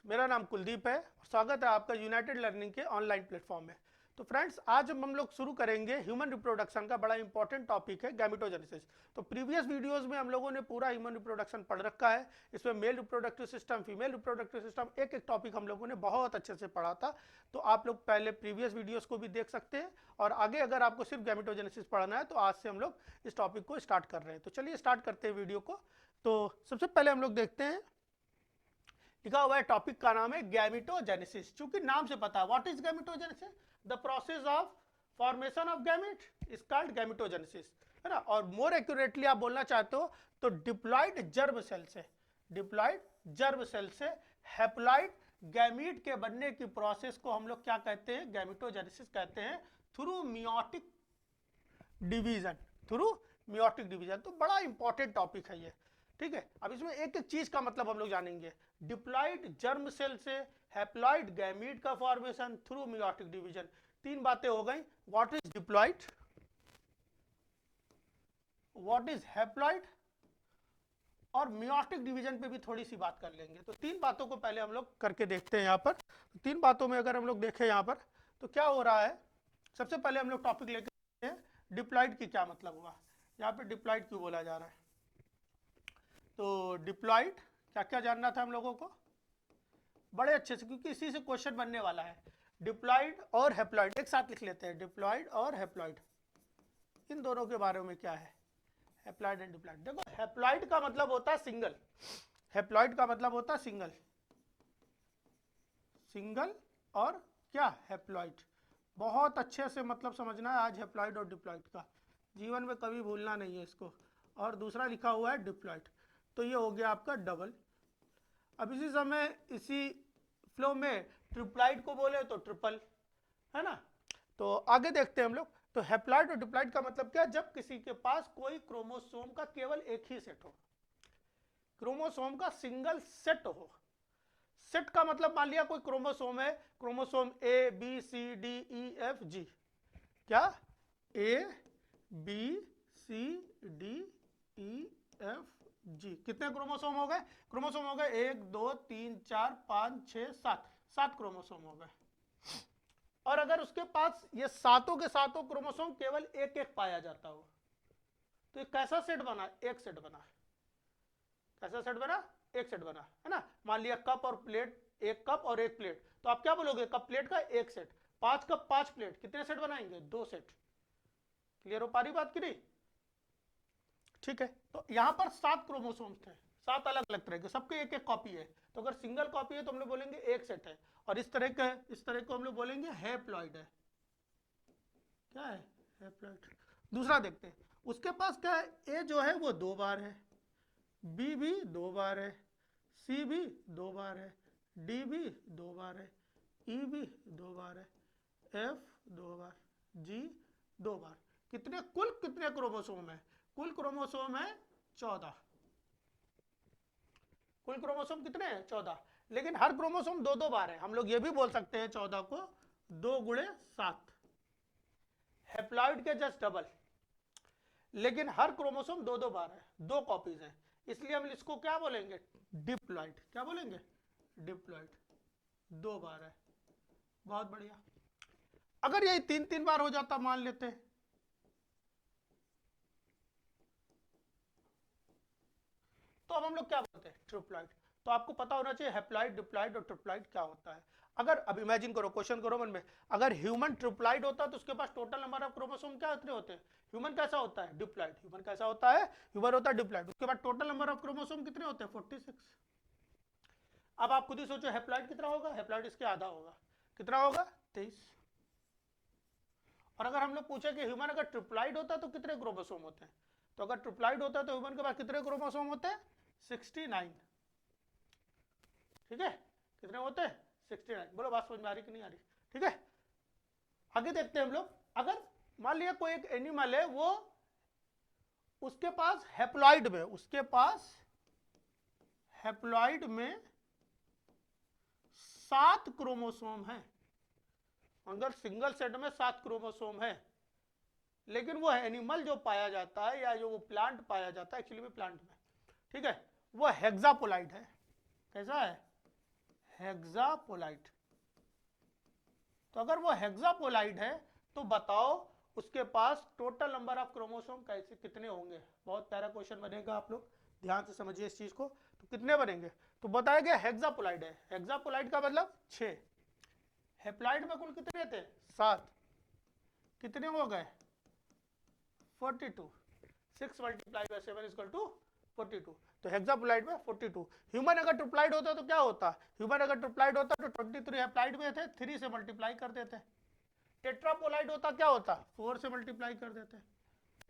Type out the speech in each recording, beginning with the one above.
मेरा नाम कुलदीप है। स्वागत है आपका यूनाइटेड लर्निंग के ऑनलाइन प्लेटफॉर्म में। तो फ्रेंड्स, आज हम लोग शुरू करेंगे ह्यूमन रिप्रोडक्शन का बड़ा इंपॉर्टेंट टॉपिक है गैमेटोजेनेसिस। तो प्रीवियस वीडियोस में हम लोगों ने पूरा ह्यूमन रिप्रोडक्शन पढ़ रखा है। इसमें male reproductive system, female reproductive system, एक एक टॉपिक हम लोगों ने बहुत अच्छे से पढ़ा था। तो आप लोग पहले प्रीवियस वीडियोस को भी देख सकते हैं, और आगे अगर आपको सिर्फ गैमेटोजेनेसिस पढ़ना है तो आज से हम लोग इस टॉपिक को स्टार्ट कर रहे हैं। तो चलिए स्टार्ट करते हैं वीडियो को। तो सबसे पहले हम लोग देखते हैं, लिखा हुआ है टॉपिक का नाम है गैमेटोजेनेसिस। चूंकि नाम से पता है what is gametogenesis, the process of formation of gamete is called gametogenesis, है ना। और मोर एक्यूरेटली आप बोलना चाहते हो तो डिप्लॉइड जर्म सेल से, डिप्लॉइड जर्म सेल से हैप्लॉइड गैमीट के बनने की प्रोसेस को हम लोग क्या कहते हैं, गैमेटोजेनेसिस कहते हैं, through meiotic division, through meiotic division. तो बड़ा इंपॉर्टेंट टॉपिक है ये, ठीक है। अब इसमें एक एक चीज का मतलब हम लोग जानेंगे। डिप्लॉइड जर्म सेल से हैप्लॉइड गैमीट का फॉर्मेशन थ्रू मियोटिक डिवीजन। तीन बातें हो गई, what is diploid, what is haploid, और मियोटिक डिवीजन पे भी थोड़ी सी बात कर लेंगे। तो तीन बातों को पहले हम लोग करके देखते हैं यहाँ पर। तो तीन बातों में अगर हम लोग देखें यहाँ पर तो क्या हो रहा है, सबसे पहले हम लोग टॉपिक लेके हैं डिप्लॉइड की क्या मतलब हुआ। यहाँ पे डिप्लॉइड क्यों बोला जा रहा है, तो डिप्लॉइड क्या क्या जानना था हम लोगों को बड़े अच्छे से, क्योंकि इसी से क्वेश्चन बनने वाला है। डिप्लॉइड और हैप्लॉइड एक साथ लिख लेते हैं, डिप्लॉइड और हैप्लॉइड, इन दोनों के बारे में क्या है, हैप्लॉइड एंड डिप्लॉइड। देखो, हैप्लॉइड का मतलब होता है सिंगल, हैप्लॉइड का मतलब होता है सिंगल, सिंगल और क्या हैप्लॉइड। बहुत अच्छे से मतलब समझना है आज हैप्लॉइड और डिप्लॉइड का, जीवन में कभी भूलना नहीं है इसको। और दूसरा लिखा हुआ है डिप्लॉइड, तो ये हो गया आपका डबल। अब इसी समय इसी फ्लो में ट्रिप्लॉइड को बोले तो ट्रिपल, है ना। तो आगे देखते हैं हम लोग। तो हैप्लॉइड और डिप्लॉइड का मतलब क्या है, जब किसी के पास कोई क्रोमोसोम का केवल एक ही सेट हो, क्रोमोसोम का सिंगल सेट हो। सेट का मतलब मान लिया कोई क्रोमोसोम है, chromosome A B C D E F G, क्या A B C D E F G, कितने क्रोमोसोम हो गए, क्रोमोसोम हो गए 1 2 3 4 5 6 7, 7 क्रोमोसोम हो गए। और अगर उसके पास ये सातों के सातों क्रोमोसोम केवल एक एक पाया जाता हो, तो ये कैसा सेट बना, एक सेट बना, कैसा सेट बना, एक सेट बना, है ना। मान लिया कप और प्लेट, एक कप और एक प्लेट, तो आप क्या बोलोगे, कप प्लेट का एक सेट, 5 कप 5 प्लेट, कितने सेट बनाएंगे, 2 सेट। क्लियर हो पा रही बात की नहीं, ठीक है। तो यहां पर 7 क्रोमोसोम्स थे, 7 अलग अलग तरह के, सबके एक एक कॉपी है। तो अगर सिंगल कॉपी है तो हम लोग बोलेंगे एक सेट है, और इस तरह का, इस तरह को हम लोग बोलेंगे हैप्लॉइड है, क्या है, हैप्लॉइड। दूसरा देखते हैं, उसके पास क्या है, ए जो है वो 2 बार है, बी भी 2 बार है, सी भी 2 बार है, डी भी 2 बार है, ई भी 2 बार है, एफ 2 बार, जी 2 बार। कितने, कुल कितने क्रोमोसोम है, कुल क्रोमोसोम है 14, कुल क्रोमोसोम कितने हैं, 14। लेकिन हर क्रोमोसोम 2 2 बार है, हम लोग ये भी बोल सकते हैं 14 को 2 गुणे 7, हैप्लॉइड के जस्ट डबल। लेकिन हर क्रोमोसोम 2 2 बार है, 2 कॉपीज हैं, इसलिए हम इसको क्या बोलेंगे, डिप्लॉइड। क्या बोलेंगे, डिप्लॉइड, 2 बार है। बहुत बढ़िया। अगर यही 3 3 बार हो जाता मान लेते हैं, तो अब हम लोग क्या बोलते हैं, ट्रिप्लॉइड। तो आपको पता होना चाहिए हैप्लॉइड, डिप्लॉइड और ट्रिप्लॉइड क्या होता है। अगर अब इमेजिन करो, क्वेश्चन करो मन में, अगर ह्यूमन ट्रिप्लॉइड होता तो उसके पास टोटल नंबर ऑफ क्रोमोसोम क्या कितने होते हैं, ह्यूमन कैसा होता है, डिप्लॉइड। ह्यूमन कैसा होता है, ह्यूमन होता है डिप्लॉइड। उसके बाद टोटल नंबर ऑफ क्रोमोसोम कितने होते हैं, 46। अब आप खुद ही सोचो हैप्लॉइड कितना होगा, हैप्लॉइड इसके आधा होगा, कितना होगा, 23। और अगर हम लोग पूछे कि ह्यूमन अगर ट्रिप्लॉइड होता तो कितने क्रोमोसोम होते हैं, तो अगर ट्रिप्लॉइड होता है तो ह्यूमन के पास कितने क्रोमोसोम होते हैं, 69। ठीक है, कितने होते हैं, 69। बोलो बात समझ में आ रही कि नहीं आ रही, ठीक है। आगे देखते हैं हम लोग। अगर मान लिया कोई एक एनिमल है, वो उसके पास हैप्लॉइड में, उसके पास हैप्लॉइड में 7 क्रोमोसोम है, अगर सिंगल सेट में 7 क्रोमोसोम है, लेकिन वो एनिमल जो पाया जाता है या जो वो प्लांट पाया जाता है, एक्चुअली में प्लांट में, ठीक है, वो हेक्सापोलाइड है। कैसा है, हेक्सापोलाइट। तो अगर वो हेक्सापोलाइट है तो बताओ उसके पास टोटल नंबर ऑफ क्रोमोसोम कैसे कितने होंगे। बहुत प्यारा क्वेश्चन बनेगा, आप लोग ध्यान से समझिए इस चीज को। तो कितने बनेंगे, तो बताया गया हेक्सापोलाइट है, हेक्सापोलाइट का मतलब 6। हेप्लॉइड में कुल कितने थे, 7, कितने हो गए 42। 6 multiply by 7 is equal to 42। तो हेक्सापोलाइट में 42। ह्यूमन अगर ट्रिप्लाइड होता तो क्या होता, ह्यूमन अगर ट्रिप्लाइड होता तो 23 हेप्लॉइड में थे, 3 से मल्टीप्लाई कर देते। टेट्रापोलाइड होता क्या होता, 4 से मल्टीप्लाई कर देते।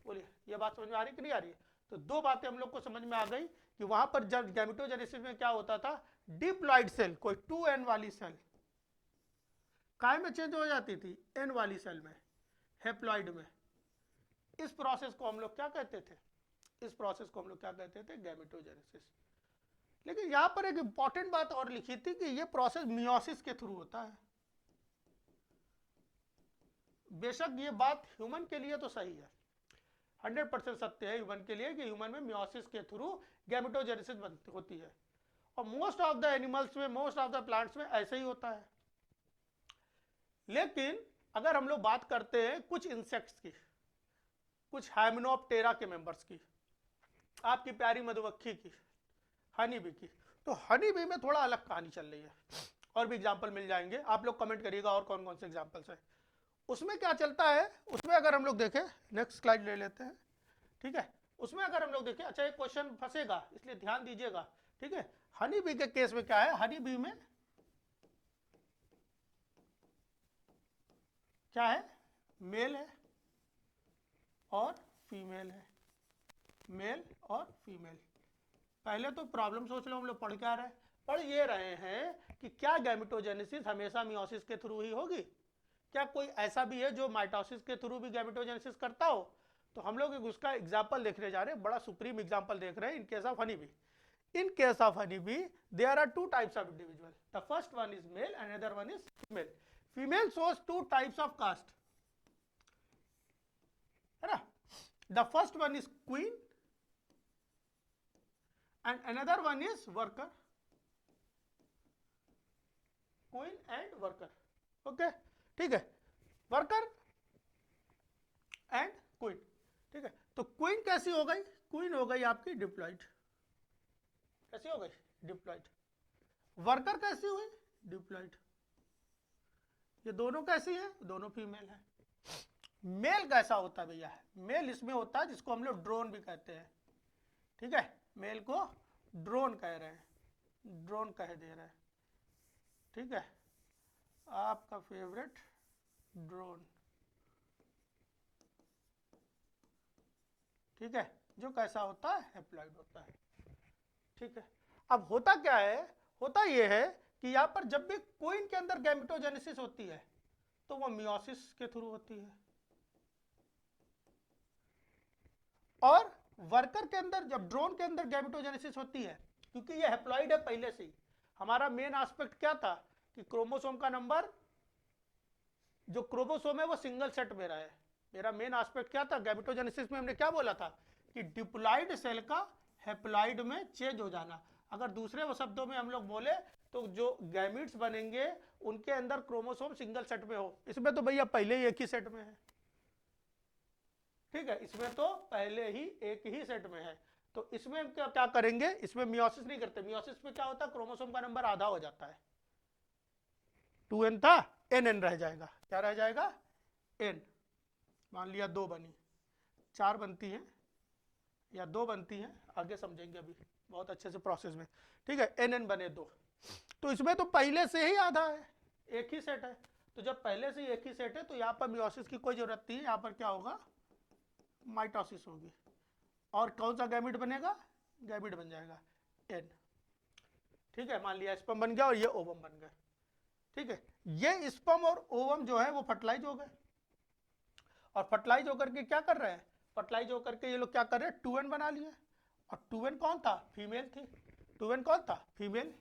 बोलिए ये बात समझ में आ रही कि नहीं आ रही है। तो दो बातें हम लोग को समझ में आ गई कि वहां पर जब गैमेटोजेनेसिस में क्या होता था, डिप्लॉइड सेल कोई 2n वाली सेल काय में चेंज हो जाती थी, n वाली सेल में, हेप्लॉइड में। इस प्रोसेस को हम लोग क्या कहते थे, इस प्रोसेस को हम लोग क्या कहते थे, गैमेटोजेनेसिस। लेकिन यहां पर एक इंपॉर्टेंट बात और लिखी थी कि ये प्रोसेस मियोसिस के थ्रू होता है। बेशक ये बात ह्यूमन के लिए तो सही है, 100% सत्य है ह्यूमन के लिए कि ह्यूमन में मियोसिस के थ्रू गैमेटोजेनेसिस होती है, और मोस्ट ऑफ द एनिमल्स में, मोस्ट ऑफ द प्लांट्स में ऐसे ही होता है। लेकिन अगर हम लोग बात करते हैं कुछ इंसेक्ट्स की, कुछ हाइमेनोप्टेरा के मेंबर्स की, आपकी प्यारी मधुमक्खी की, हनी बी की, तो हनी बी में थोड़ा अलग कहानी चल रही है। और भी एग्जाम्पल मिल जाएंगे, आप लोग कमेंट करिएगा और कौन कौन से एग्जाम्पल्स हैं। उसमें क्या चलता है, उसमें अगर हम लोग देखें, नेक्स्ट स्लाइड ले लेते हैं, ठीक है। उसमें अगर हम लोग देखें, अच्छा एक क्वेश्चन फंसेगा इसलिए ध्यान दीजिएगा, ठीक है। हनी बी के केस में क्या है, हनी बी में क्या है, मेल है और फीमेल है, मेल और फीमेल। पहले तो प्रॉब्लम सोच लो, हम लोग पढ़ क्या रहे हैं, पढ़ ये रहे हैं कि क्या गैमेटोजेनेसिस हमेशा मियोसिस के थ्रू ही होगी, क्या कोई ऐसा भी है जो माइटोसिस के थ्रू भी गैमेटोजेनेसिस करता हो। तो हम लोग उसका एग्जांपल देखने जा रहे हैं, बड़ा सुप्रीम एग्जांपल देख रहे हैं in case of honey bee. In case of honey bee there are 2 types of individual, the first one is male and other one is female. Female shows 2 types of caste, है ना। The first one is queen and another one is worker, queen and worker, okay, ठीक है, worker and queen, ठीक है। तो queen कैसी हो गई, क्वीन हो गई आपकी डिप्लॉइड, कैसी हो गई, डिप्लॉइड। वर्कर कैसी हुई, डिप्लॉइड। ये दोनों कैसी है, दोनों फीमेल है। मेल कैसा होता है भैया, मेल इसमें होता है जिसको हम लोग ड्रोन भी कहते हैं, ठीक है। मेल को ड्रोन कह रहे हैं, ड्रोन कह दे रहे हैं, ठीक है। आपका फेवरेट ड्रोन, ठीक है, जो कैसा होता है, हेप्लॉइड होता है, ठीक है। अब होता क्या है, होता यह है कि यहां पर जब भी क्वीन के अंदर गैमेटोजेनेसिस होती है तो वो मियोसिस के थ्रू होती है, और वर्कर के अंदर, जब ड्रोन के अंदर गैमेटोजेनेसिस होती है, क्योंकि ये हेप्लॉइड है पहले से ही, हमारा मेन एस्पेक्ट क्या था कि क्रोमोसोम का नंबर, जो क्रोमोसोम है वो सिंगल सेट में रहा है। मेरा मेन एस्पेक्ट क्या था, गैमेटोजेनेसिस में हमने क्या बोला था कि डिप्लॉइड सेल का हेप्लॉइड में चेंज हो जाना। अगर दूसरे शब्दों में हम लोग बोले तो जो गैमीट्स बनेंगे उनके अंदर क्रोमोसोम सिंगल सेट में हो। इसमें तो भैया पहले ही एक ही सेट में है, ठीक है, इसमें तो पहले ही एक ही सेट में है। तो इसमें क्या करेंगे, इसमें मियोसिस नहीं करते। मियोसिस में क्या होता है, क्रोमोसोम का नंबर आधा हो जाता है, 2n था, nn रह जाएगा, क्या रह जाएगा, n। मान लिया 2 बनी, 4 बनती हैं या 2 बनती हैं, आगे समझेंगे अभी बहुत अच्छे से प्रोसेस में, ठीक है। nn बने 2, तो इसमें तो पहले से ही आधा है, एक ही सेट है। तो जब पहले से ही एक ही सेट है तो यहाँ पर मियोसिस की कोई जरूरत नहीं है, यहाँ पर क्या होगा, माइटोसिस होगी। और कौन सा गैमिट बनेगा, गैमिट बन जाएगा n, ठीक है। मान लिया स्पर्म बन गया और ये ओवम बन गए, ठीक है। ये स्पर्म और ओवम जो है वो फर्टिलाइज हो गए, और फर्टिलाइज होकर के क्या कर रहे हैं, फर्टिलाइज होकर के ये लोग क्या कर रहे हैं, 2n बना लिए। और 2n कौन था, फीमेल थी, 2n कौन था, फीमेल,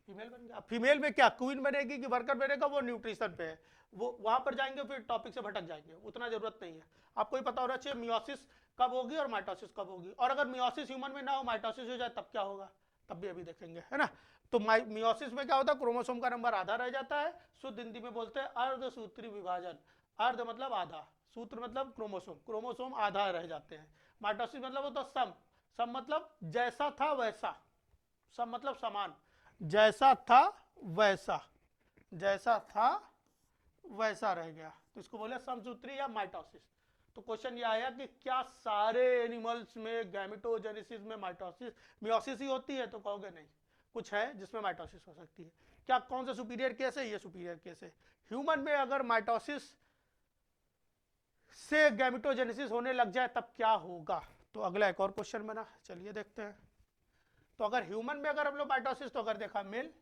फीमेल बन गया। फीमेल में क्या क्वीन बनेगी कि वर्कर बनेगा, वो न्यूट्रिशन पे है, वो वहां पर जाएंगे, फिर टॉपिक से भटक जाएंगे, उतना जरूरत नहीं है। आपको ही पता होना चाहिए मियोसिस कब होगी और माइटोसिस कब होगी। और अगर मियोसिस ह्यूमन में ना हो, माइटोसिस हो जाए तब क्या होगा, तब भी अभी देखेंगे, है ना। तो मियोसिस में क्या होता है, क्रोमोसोम का नंबर आधा रह जाता है, शुद्ध हिंदी में बोलते हैं अर्धसूत्री विभाजन। अर्ध मतलब आधा, सूत्र मतलब क्रोमोसोम, क्रोमोसोम आधा रह जाते हैं। माइटोसिस मतलब होता सम, सम मतलब जैसा था वैसा, सम मतलब समान, जैसा था वैसा, जैसा था वैसा रह गया, तो इसको बोले समसूत्री या माइटोसिस। तो क्वेश्चन ये आया कि क्या सारे एनिमल्स में गैमेटोजेनेसिस में माइटोसिस मियोसिस ही होती है, तो कहोगे नहीं, कुछ है जिसमें माइटोसिस हो सकती है। क्या कौन सा सुपीरियर केस है, ये सुपीरियर केस है। ह्यूमन में अगर माइटोसिस से गैमेटोजेनेसिस होने लग जाए तब क्या होगा, तो अगला एक और क्वेश्चन बना, चलिए देखते हैं। तो अगर ह्यूमन में अगर हम लोग माइटोसिस, तो अगर देखा मेल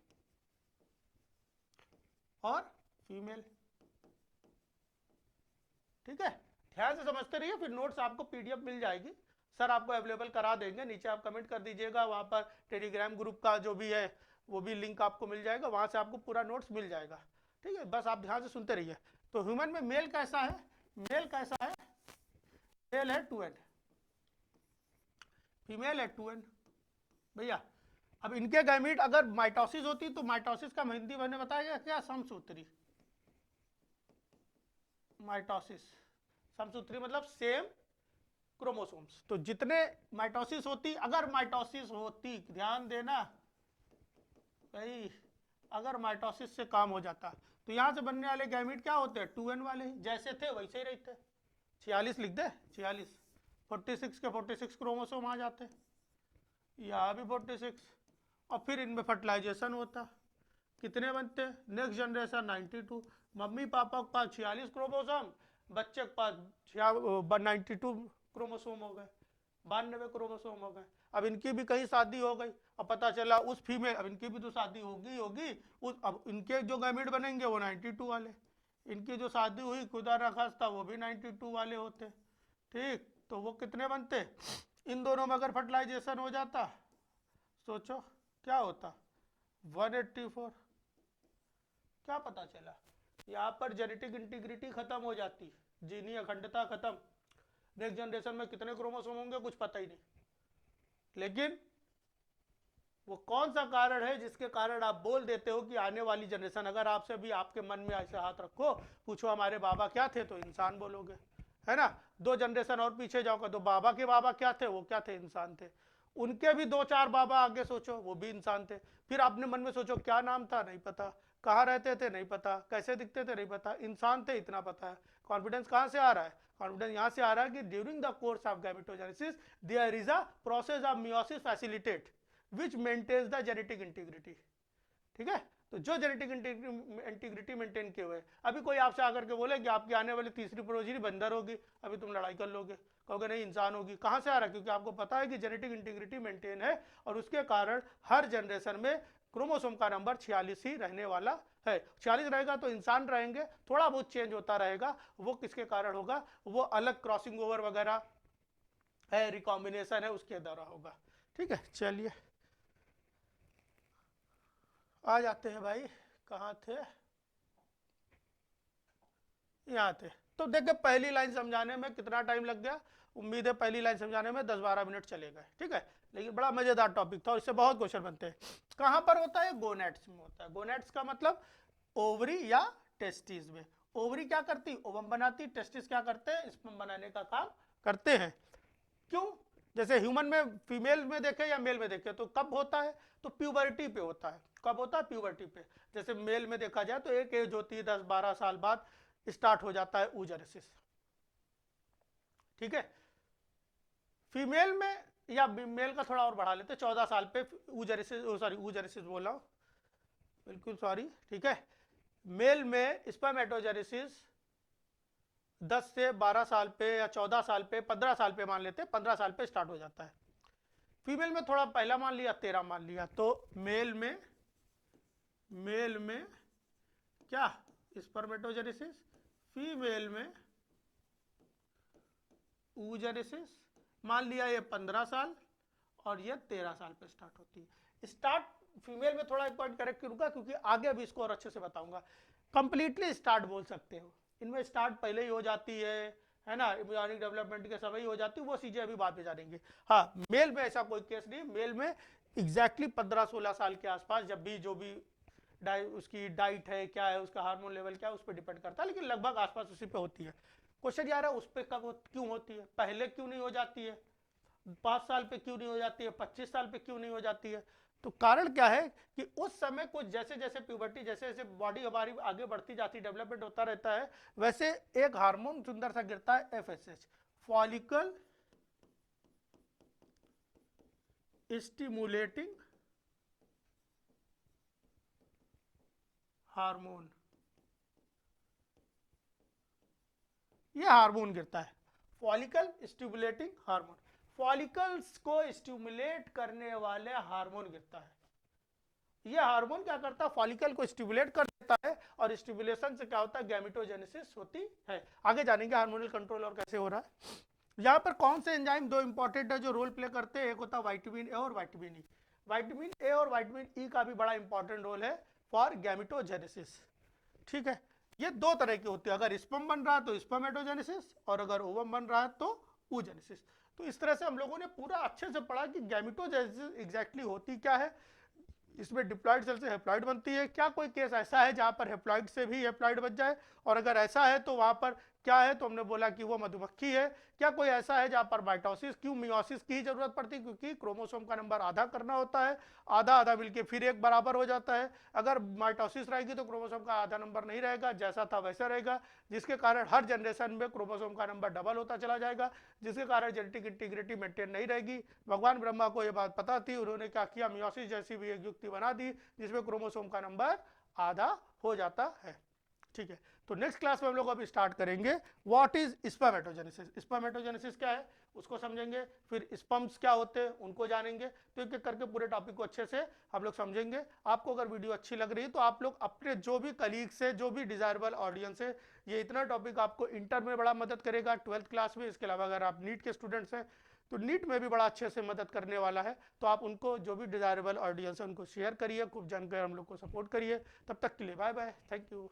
और फीमेल, ठीक है, ध्यान से समझते रहिए, फिर नोट्स आपको पीडीएफ मिल जाएगी, सर आपको अवेलेबल करा देंगे, नीचे आप कमेंट कर दीजिएगा, वहां पर टेलीग्राम ग्रुप का जो भी है वो भी लिंक आपको मिल जाएगा, वहां से आपको पूरा नोट्स मिल जाएगा, ठीक है, बस आप ध्यान से सुनते रहिए। तो ह्यूमन में मेल कैसा है, मेल कैसा है, मेल है 2n, फीमेल है 2n भैया। अब इनके गैमीट अगर माइटोसिस होती तो माइटोसिस का हिंदी मैंने बताया क्या, समसूत्री, माइटोसिस समसूत्री मतलब सेम क्रोमोसोम्स। तो जितने माइटोसिस होती, अगर माइटोसिस होती, ध्यान देना भाई, अगर माइटोसिस से काम हो जाता तो यहां से बनने वाले गैमीट क्या होते हैं, 2n वाले ही, जैसे थे वैसे ही रहते। 46 लिख दे, 46, 46 के 46 क्रोमोसोम आ जाते, यहाँ भी 46, और फिर इनमें फर्टिलाइजेशन होता, कितने बनते, नेक्स्ट जनरेशन 92, मम्मी पापा के पास 46 क्रोमोसोम, बच्चे के पास 92 क्रोमोसोम हो गए, 92 क्रोमोसोम हो गए। अब इनकी भी कहीं शादी हो गई, अब पता चला उस फीमेल, अब इनकी भी तो शादी होगी उस, अब इनके जो गैमेट बनेंगे वो 92 वाले, इनकी जो शादी हुई खुदा न खास्ता वो भी 92 वाले होते, ठीक, तो वो कितने बनते, इन दोनों में अगर फर्टिलाइजेशन हो जाता, सोचो क्या होता, 184। क्या पता चला, यहाँ पर जेनेटिक इंटीग्रिटी खत्म हो जाती, जीनी अखंडता खत्म, नेक्स्ट जनरेशन में कितने क्रोमोसोम होंगे कुछ पता ही नहीं। लेकिन वो कौन सा कारण है जिसके कारण आप बोल देते हो कि आने वाली जनरेशन, अगर आपसे भी आपके मन में ऐसे हाथ रखो, पूछो हमारे बाबा क्या थे, तो इंसान बोलोगे, है ना। 2 जनरेशन और पीछे जाओगे तो बाबा के बाबा क्या थे, वो क्या थे, इंसान थे। उनके भी 2-4 बाबा आगे सोचो, वो भी इंसान थे। फिर अपने मन में सोचो क्या नाम था, नहीं पता, कहाँ रहते थे नहीं पता, कैसे दिखते थे नहीं पता, इंसान थे इतना पता है। कॉन्फिडेंस कहाँ से आ रहा है, कॉन्फिडेंस यहाँ से आ रहा है कि during the course of gametogenesis there is a process of meiosis facilitate which maintains the genetic integrity, ठीक है। तो जो जेनेटिक इंटीग्रिटी मेंटेन किए हुए, अभी कोई आपसे आकर के बोले कि आपकी आने वाली तीसरी प्रोजेनी बंदर होगी, अभी तुम लड़ाई कर लोगे, कहोगे नहीं इंसान होगी, कहाँ से आ रहा है, क्योंकि आपको पता है कि जेनेटिक इंटीग्रिटी मेंटेन है, और उसके कारण हर जनरेशन में क्रोमोसोम का नंबर 46 ही रहने वाला है। 46 रहेगा तो इंसान रहेंगे, थोड़ा बहुत चेंज होता रहेगा, वो किसके कारण होगा, वो अलग क्रॉसिंग ओवर वगैरह है, रिकॉम्बिनेशन है, उसके द्वारा होगा, ठीक है। चलिए आ जाते हैं भाई, कहाँ थे, यहाँ थे। तो देखिए पहली लाइन समझाने में कितना टाइम लग गया, उम्मीद है पहली लाइन समझाने में 10-12 मिनट चले गए, ठीक है, लेकिन बड़ा मजेदार टॉपिक था और इससे बहुत क्वेश्चन बनते हैं। कहाँ पर होता है, गोनेट्स में होता है। गोनेट्स का मतलब ओवरी या टेस्टिस में। ओवरी क्या करती, ओवम बनाती, टेस्टिस क्या करते हैं, स्पर्म बनाने का काम करते हैं। क्यों, जैसे ह्यूमन में फीमेल में देखे या मेल में देखे तो कब होता है, तो प्यूबर्टी पे होता है। कब होता है, प्यूबर्टी पे। जैसे मेल में देखा जाए तो एक एज होती है 10-12 साल बाद स्टार्ट हो जाता है oogenesis, ठीक है। फीमेल में या मेल का थोड़ा और बढ़ा लेते 14 साल पे oogenesis बोल रहा हूं, बिल्कुल सॉरी, ठीक है। मेल में स्पर्मेटोजेनेसिस 10 से 12 साल पे या 14 साल पे 15 साल पे मान लेते हैं, 15 साल पे स्टार्ट हो जाता है। फीमेल में थोड़ा पहला मान लिया, 13 मान लिया। तो मेल में क्या स्पर्मेटोजेनेसिस, फीमेल में oogenesis, मान लिया ये 15 साल और ये 13 साल पे स्टार्ट होती है। स्टार्ट फीमेल में थोड़ा एक पॉइंट करेक्ट करूंगा क्योंकि आगे अभी इसको और अच्छे से बताऊंगा। कंप्लीटली स्टार्ट बोल सकते हो, इनमें स्टार्ट पहले ही हो जाती है ना, एम्ब्रियोनिक डेवलपमेंट के समय ही हो जाती है, वो चीजें अभी बाद में जानेंगे। हाँ, मेल में ऐसा कोई केस नहीं, मेल में एग्जैक्टली 15-16 साल के आसपास, जब भी जो भी उसकी डाइट है क्या है, उसका हार्मोन लेवल क्या है, उस पर डिपेंड करता है, लेकिन लगभग आसपास उसी पे होती है। क्वेश्चन यार है उस पर क्यों होती है, पहले क्यों नहीं हो जाती है, 5 साल पे क्यों नहीं हो जाती है, 25 साल पे क्यों नहीं हो जाती है? तो कारण क्या है कि उस समय कुछ जैसे जैसे प्यूबर्टी, जैसे जैसे बॉडी हमारी आगे बढ़ती जाती, डेवलपमेंट होता रहता है, वैसे एक हार्मोन सुंदर सा गिरता है, एफएसएच, फॉलिकल स्टिमुलेटिंग हार्मोन, ये हार्मोन गिरता है, फॉलिकल स्टिमुलेटिंग हार्मोन, फॉलिकल्स को स्टिमुलेट करने वाले हार्मोन गिरता है। ये हार्मोन क्या करता है, फॉलिकल को स्टिमुलेट कर देता है, और स्टिमुलेशन से क्या होता है, गैमेटोजेनेसिस होती है। आगे जानेंगे हार्मोनल कंट्रोल और कैसे हो रहा है। यहाँ पर कौन से एंजाइम दो इंपॉर्टेंट है जो रोल प्ले करते हैं, एक होता है विटामिन ए और विटामिन ई। विटामिन ए और विटामिन ई का भी बड़ा इंपॉर्टेंट रोल है फॉर गैमेटोजेनेसिस। ठीक है, ये दो तरह की होती है, अगर स्पर्म बन रहा है तो स्पर्मेटोजेनेसिस, और अगर ओवम बन रहा है तो oogenesis। तो इस तरह से हम लोगों ने पूरा अच्छे से पढ़ा कि गैमेटोजेनेसिस एग्जैक्टली होती क्या है, इसमें डिप्लॉइड सेल से हेप्लॉइड बनती है, क्या कोई केस ऐसा है जहां पर हेप्लॉइड से भी हेप्लॉइड बन जाए, और अगर ऐसा है तो वहां पर क्या है, तो हमने बोला कि वो मधुमक्खी है। क्या कोई ऐसा है जहां पर माइटोसिस, क्यों मियोसिस की जरूरत पड़ती है, क्योंकि क्रोमोसोम का नंबर आधा करना होता है, आधा आधा मिलके फिर एक बराबर हो जाता है। अगर माइटोसिस रहेगी तो क्रोमोसोम का आधा नंबर नहीं रहेगा, जैसा था वैसा रहेगा, जिसके कारण हर जनरेशन में क्रोमोसोम का नंबर डबल होता चला जाएगा, जिसके कारण जेनेटिक इंटीग्रिटी मेंटेन नहीं रहेगी। भगवान ब्रह्मा को यह बात पता थी, उन्होंने क्या किया, मियोसिस जैसी भी एक युक्ति बना दी जिसमें क्रोमोसोम का नंबर आधा हो जाता है। ठीक है, तो नेक्स्ट क्लास में हम लोग अभी स्टार्ट करेंगे व्हाट इज स्पर्मेटोजेनेसिस। स्पर्मेटोजेनेसिस क्या है उसको समझेंगे, फिर स्पर्म्स क्या होते हैं उनको जानेंगे। तो एक एक करके पूरे टॉपिक को अच्छे से हम लोग समझेंगे। आपको अगर वीडियो अच्छी लग रही है तो आप लोग अपने जो भी कलीग्स है, जो भी डिजायरेबल ऑडियंस है, ये इतना टॉपिक आपको इंटर में बड़ा मदद करेगा, 12th क्लास में। इसके अलावा अगर आप नीट के स्टूडेंट्स हैं तो नीट में भी बड़ा अच्छे से मदद करने वाला है। तो आप उनको, जो भी डिजायरेबल ऑडियंस है, उनको शेयर करिए, खूब जानकर हम लोग को सपोर्ट करिए। तब तक के लिए बाय बाय, थैंक यू।